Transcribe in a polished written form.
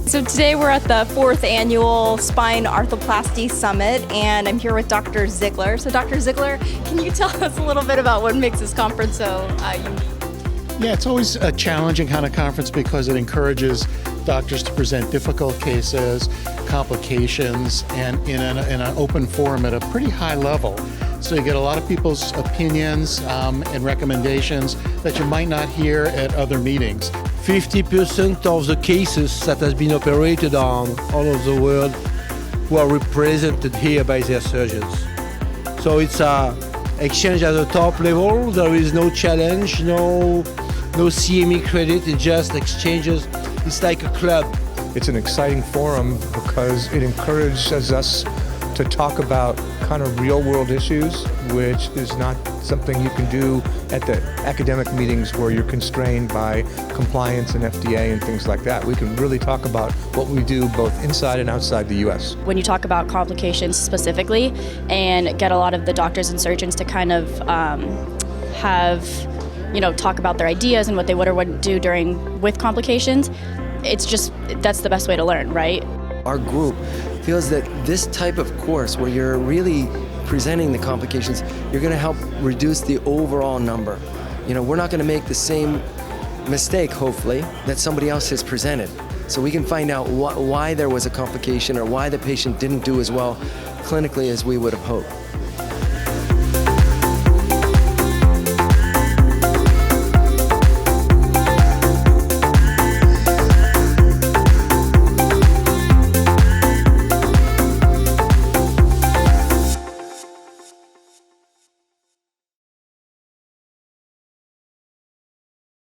So today we're at the 4th Annual Spine Arthroplasty Summit, and I'm here with Dr. Ziegler. So Dr. Ziegler, can you tell us a little bit about what makes this conference so unique? Yeah, it's always a challenging kind of conference because it encourages doctors to present difficult cases, complications, and in an open forum at a pretty high level. So you get a lot of people's opinions and recommendations that you might not hear at other meetings. 50% of the cases that has been operated on all over the world were represented here by their surgeons. So it's a exchange at the top level. There is no challenge, no CME credit. It just exchanges. It's like a club. It's an exciting forum because it encourages us to talk about kind of real-world issues, which is not something you can do at the academic meetings where you're constrained by compliance and FDA and things like that. We can really talk about what we do both inside and outside the U.S. When you talk about complications specifically and get a lot of the doctors and surgeons to kind of talk about their ideas and what they would or wouldn't do with complications, that's the best way to learn, right? Our group feels that this type of course where you're really presenting the complications, you're going to help reduce the overall number. We're not going to make the same mistake, hopefully, that somebody else has presented. So we can find out why there was a complication or why the patient didn't do as well clinically as we would have hoped.